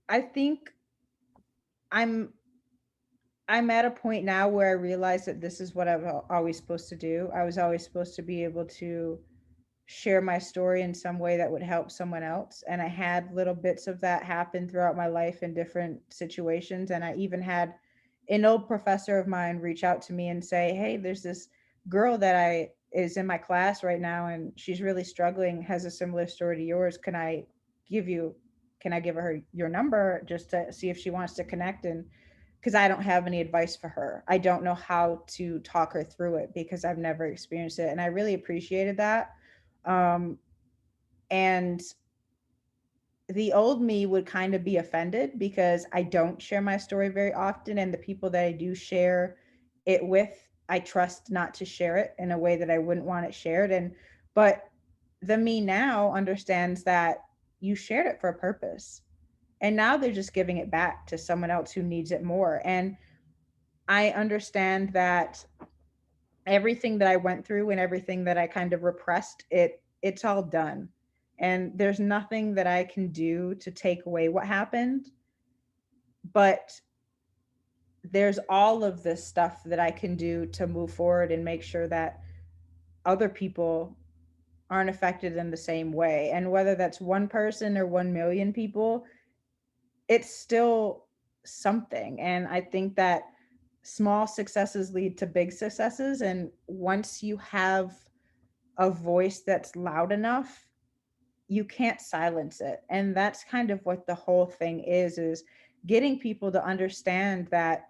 I think I'm I'm at a point now where I realize that this is what always supposed to do. I was always supposed to be able to share my story in some way that would help someone else. And I had little bits of that happen throughout my life in different situations. And I even had an old professor of mine reach out to me and say, "Hey, there's this girl that I is in my class right now and she's really struggling, has a similar story to yours. Give you can I give her your number just to see if she wants to connect?" And because I don't have any advice for her. I don't know how to talk her through it because I've never experienced it. And I really appreciated that. Um, and the old me would kind of be offended because I don't share my story very often. And the people that I do share it with, I trust not to share it in a way that I wouldn't want it shared. But the me now understands that you shared it for a purpose. And now they're just giving it back to someone else who needs it more. And I understand that everything that I went through and everything that I kind of repressed, it's all done. And there's nothing that I can do to take away what happened, but there's all of this stuff that I can do to move forward and make sure that other people aren't affected in the same way. And whether that's one person or 1 million people, it's still something. And I think that small successes lead to big successes. And once you have a voice that's loud enough, you can't silence it. And that's kind of what the whole thing is getting people to understand that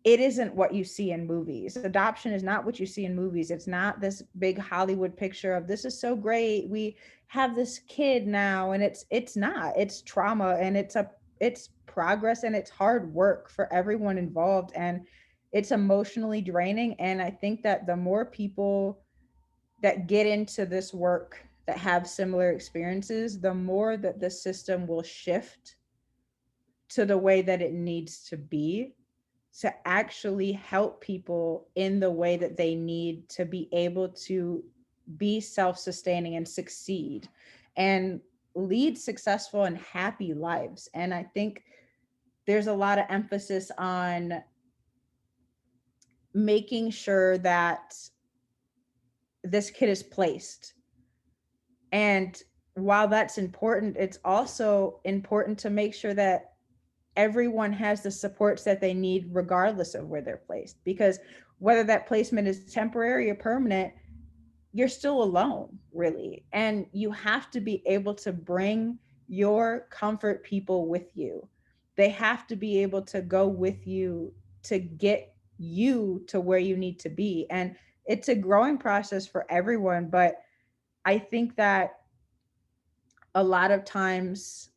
it isn't what you see in movies. Adoption is not what you see in movies. It's not this big Hollywood picture of this is so great. We have this kid now, and it's not. It's trauma, and it's progress, and it's hard work for everyone involved, and it's emotionally draining. And I think that the more people that get into this work that have similar experiences, the more that the system will shift to the way that it needs to be to actually help people in the way that they need to be able to be self-sustaining and succeed and lead successful and happy lives. And I think there's a lot of emphasis on making sure that this kid is placed. And while that's important, it's also important to make sure that everyone has the supports that they need regardless of where they're placed, because whether that placement is temporary or permanent, you're still alone, really. And you have to be able to bring your comfort people with you. They have to be able to go with you to get you to where you need to be. And it's a growing process for everyone. But I think that a lot of times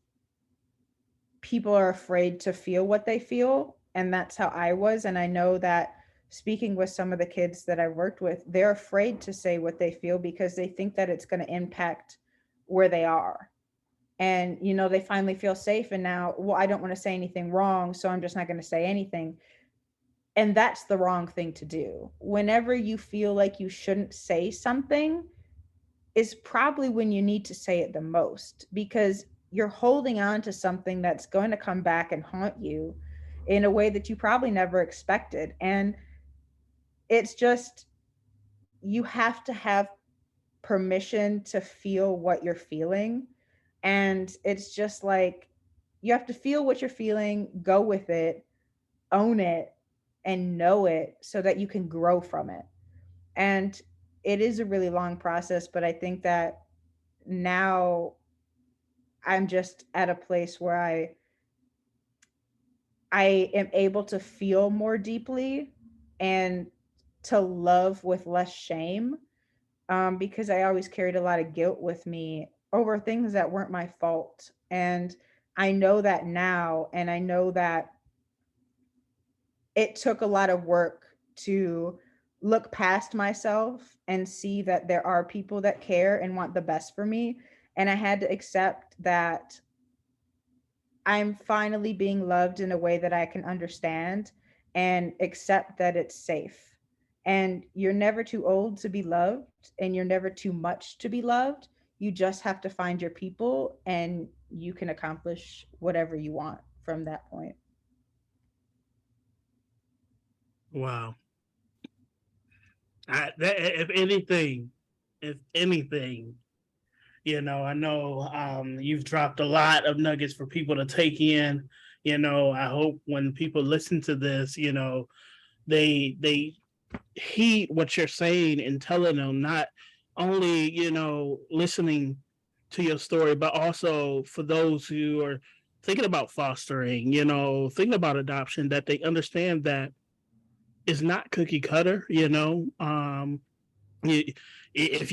people are afraid to feel what they feel. And that's how I was. And I know that speaking with some of the kids that I worked with, they're afraid to say what they feel because they think that it's going to impact where they are. And, you know, they finally feel safe. And now, well, I don't want to say anything wrong, so I'm just not going to say anything. And that's the wrong thing to do. Whenever you feel like you shouldn't say something, is probably when you need to say it the most, because you're holding on to something that's going to come back and haunt you in a way that you probably never expected. And it's just, you have to have permission to feel what you're feeling. And it's just like, you have to feel what you're feeling, go with it, own it, and know it so that you can grow from it. And it is a really long process, but I think that now I'm just at a place where I am able to feel more deeply and to love with less shame, because I always carried a lot of guilt with me over things that weren't my fault. And I know that now, and I know that it took a lot of work to look past myself and see that there are people that care and want the best for me. And I had to accept that I'm finally being loved in a way that I can understand and accept that it's safe. And you're never too old to be loved, and you're never too much to be loved. You just have to find your people, and you can accomplish whatever you want from that point. Wow. If anything, I know you've dropped a lot of nuggets for people to take in. I hope when people listen to this, they heed what you're saying and telling them, not only, listening to your story, but also for those who are thinking about fostering, thinking about adoption, that they understand that it's not cookie cutter. You, if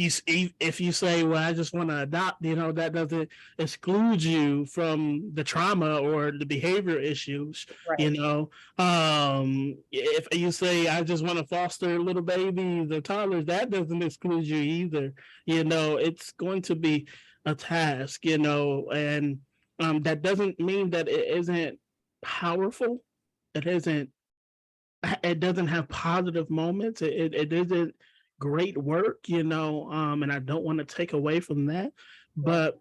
you say, well, I just want to adopt, that doesn't exclude you from the trauma or the behavior issues. Right. If you say, I just want to foster little babies or toddlers, that doesn't exclude you either. It's going to be a task, and that doesn't mean that it isn't powerful. It isn't it doesn't have positive moments. It isn't great work, and I don't want to take away from that, Yeah. but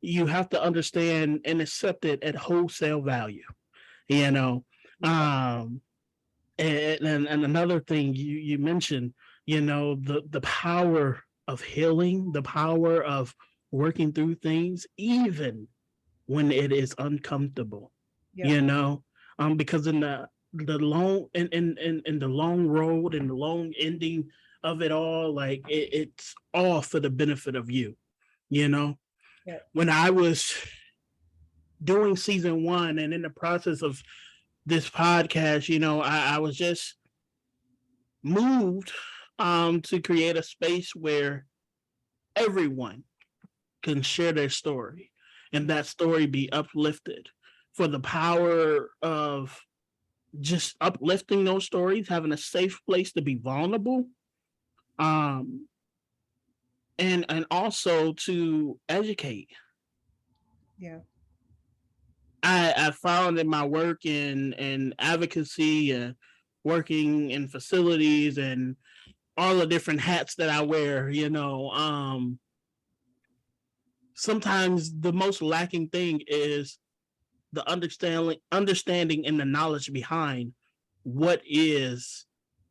you have to understand and accept it at wholesale value, you know. Yeah. Um, and another thing you mentioned, the power of healing, the power of working through things, even when it is uncomfortable, Yep. you know, because in the long in the long road and the long ending of it all, like it's all for the benefit of you, you know. Yep. When I was doing season one and in the process of this podcast, I was just moved to create a space where everyone can share their story and that story be uplifted, for the power of just uplifting those stories, having a safe place to be vulnerable, um, and also to educate. Yeah. I found in my work in advocacy and working in facilities and all the different hats that I wear, sometimes the most lacking thing is the understanding and the knowledge behind what is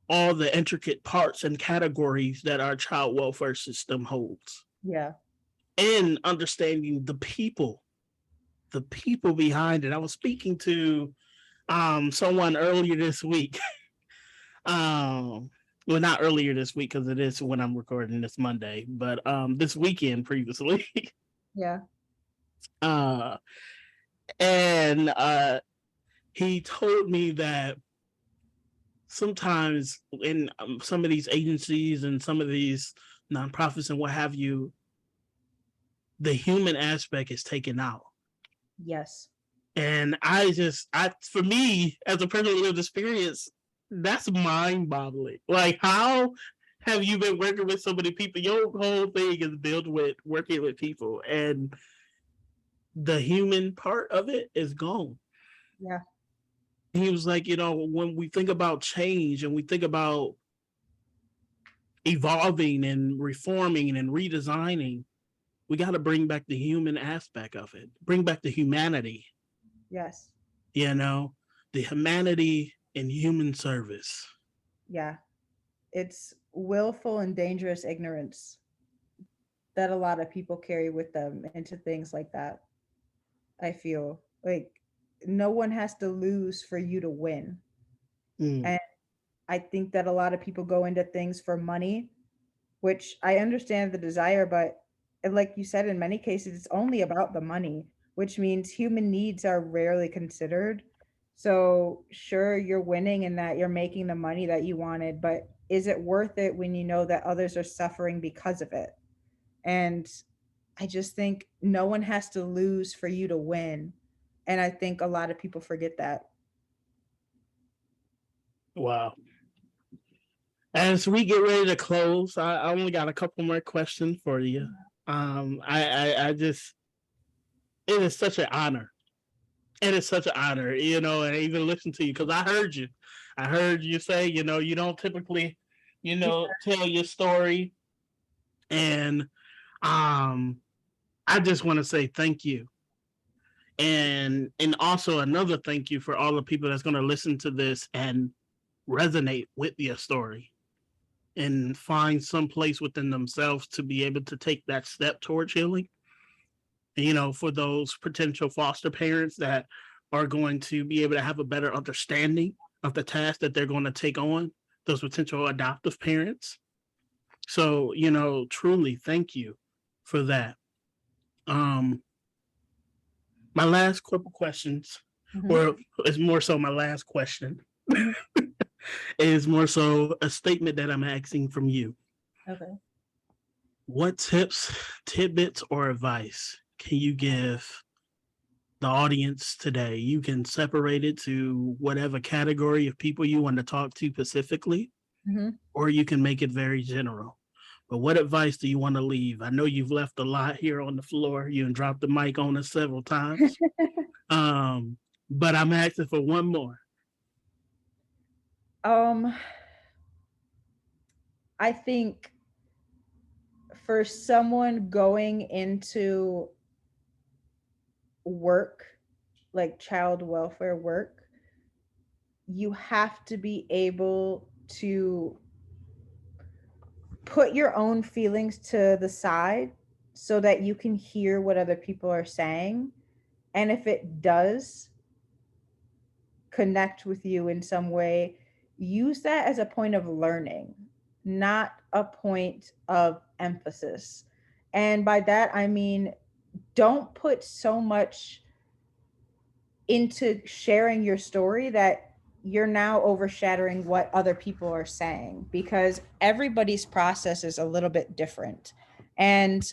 all the intricate parts and categories that our child welfare system holds, Yeah. and understanding the people behind it. I was speaking to someone earlier this week. Well, not earlier this week because it is when I'm recording this Monday, but this weekend previously. Yeah. uh and he told me that sometimes in some of these agencies and some of these nonprofits and what have you, the human aspect is taken out. Yes. And for me, as a person with lived experience, that's mind boggling. Like, how have you been working with so many people? Your whole thing is built with working with people, and the human part of it is gone. Yeah. He was like, when we think about change and we think about evolving and reforming and redesigning, we got to bring back the human aspect of it, bring back the humanity, Yes. the humanity in human service. Yeah. It's willful and dangerous ignorance that a lot of people carry with them into things like that. I feel like no one has to lose for you to win. Mm, And I think that a lot of people go into things for money, which I understand the desire, but like you said, in many cases, it's only about the money, which means human needs are rarely considered. So, sure, you're winning in that you're making the money that you wanted, but is it worth it when you know that others are suffering because of it? And I just think no one has to lose for you to win. And I think a lot of people forget that. wow. As we get ready to close, I only got a couple more questions for you. I just, it is such an honor. It is such an honor, and even listen to you because I heard you. I heard you say, you don't typically, tell your story. And I just want to say thank you. And also another thank you for all the people that's going to listen to this and resonate with your story and find some place within themselves to be able to take that step towards healing. For those potential foster parents that are going to be able to have a better understanding of the task that they're going to take on, those potential adoptive parents. So, truly thank you for that. Um, my last couple questions, Mhm. or it's more so my last question, Mhm. is more so a statement that I'm asking from you. Okay. What tips, tidbits, or advice can you give the audience today? You can separate it to whatever category of people you want to talk to specifically, Mhm. or you can make it very general. But what advice do you want to leave? I know you've left a lot here on the floor. You and dropped the mic on us several times. Um, but I'm asking for one more. um, I think for someone going into work, like child welfare work, you have to be able to put your own feelings to the side so that you can hear what other people are saying. And if it does connect with you in some way, use that as a point of learning, not a point of emphasis. And by that, I mean, don't put so much into sharing your story that you're now overshadowing what other people are saying, because everybody's process is a little bit different. And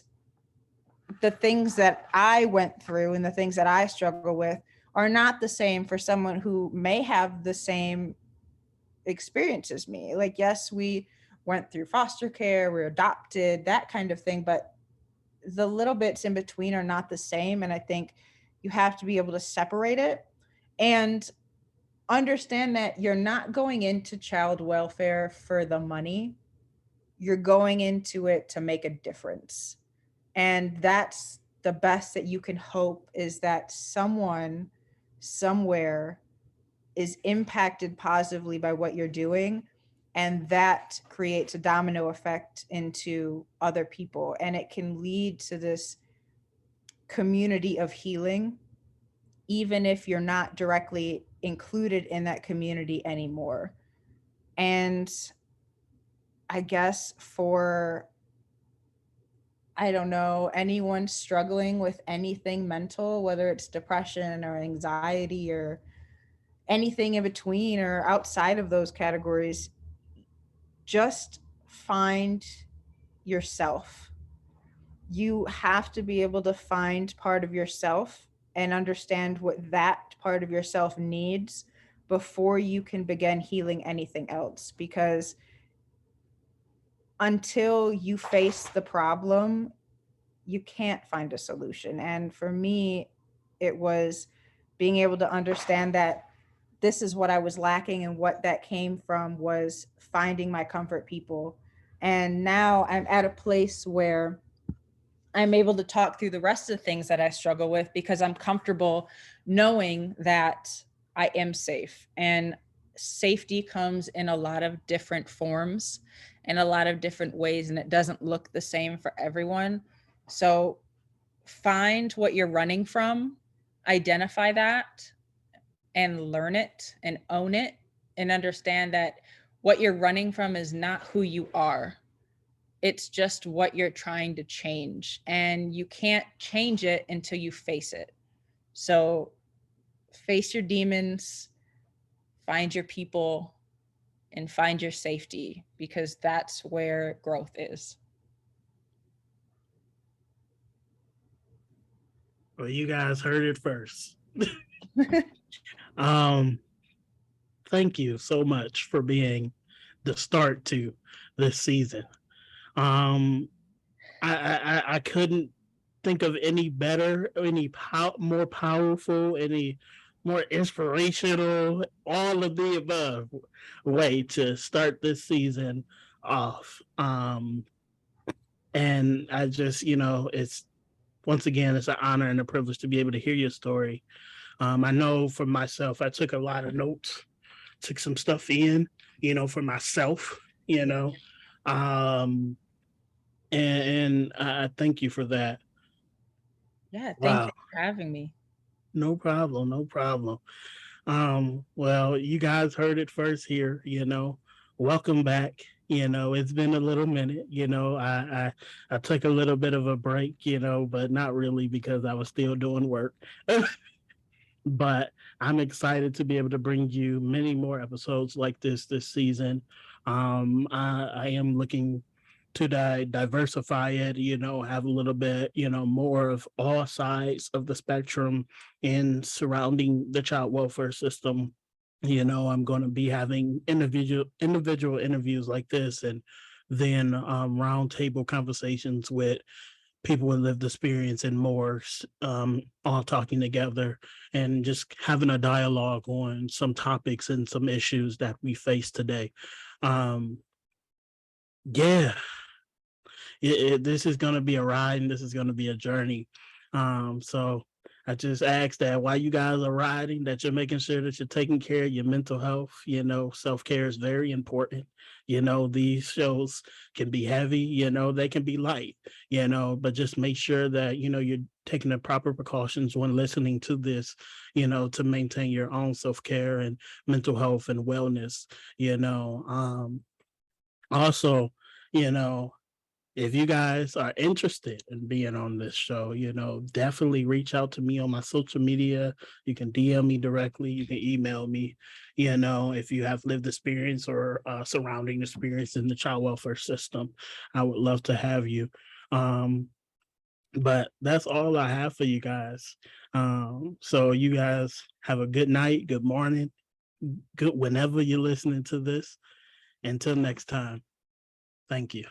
the things that I went through and the things that I struggle with are not the same for someone who may have the same experience as me. Like, yes, we went through foster care, we're adopted, that kind of thing, but the little bits in between are not the same. And I think You have to be able to separate it and understand that you're not going into child welfare for the money. You're going into it to make a difference. And that's the best that you can hope, is that someone somewhere is impacted positively by what you're doing, and that creates a domino effect into other people, and it can lead to this community of healing, even if you're not directly included in that community anymore. And I guess for, I don't know, anyone struggling with anything mental, whether it's depression or anxiety or anything in between or outside of those categories, just find yourself. You have to be able to find part of yourself and understand what that part of yourself needs before you can begin healing anything else. Because until you face the problem, you can't find a solution. And for me, it was being able to understand that this is what I was lacking, and what that came from was finding my comfort people. And now I'm at a place where I'm able to talk through the rest of the things that I struggle with, because I'm comfortable knowing that I am safe. And safety comes in a lot of different forms and a lot of different ways, and it doesn't look the same for everyone. So find what you're running from, identify that, and learn it and own it, and understand that what you're running from is not who you are. It's just what you're trying to change, and you can't change it until you face it. So face your demons, find your people, and find your safety, because that's where growth is. Well, you guys heard it first. um, thank you so much for being the start to this season. Um, I couldn't think of any better, any more powerful, any more inspirational, all of the above way to start this season off. And I just, it's once again, it's an honor and a privilege to be able to hear your story. I know for myself, I took a lot of notes, took some stuff in, for myself, um, and I thank you for that. Yeah, thank Wow. you for having me. No problem. No problem. Well, you guys heard it first here, Welcome back. It's been a little minute, I took a little bit of a break, but not really, because I was still doing work. But I'm excited to be able to bring you many more episodes like this season. I am looking to diversify it, have a little bit, more of all sides of the spectrum in surrounding the child welfare system. I'm going to be having individual interviews like this, and then roundtable conversations with people with lived experience and more, all talking together and just having a dialogue on some topics and some issues that we face today. Um, yeah, this is going to be a ride, and this is going to be a journey. So I just ask that while you guys are riding, that you're making sure that you're taking care of your mental health. Self-care is very important. These shows can be heavy, they can be light, but just make sure that, you're taking the proper precautions when listening to this, to maintain your own self-care and mental health and wellness. Also, you know, if you guys are interested in being on this show, definitely reach out to me on my social media. You can DM me directly. You can email me, if you have lived experience or surrounding experience in the child welfare system. I would love to have you. Um, but that's all I have for you guys. So you guys have a good night, good morning, good whenever you're listening to this. Until next time, thank you.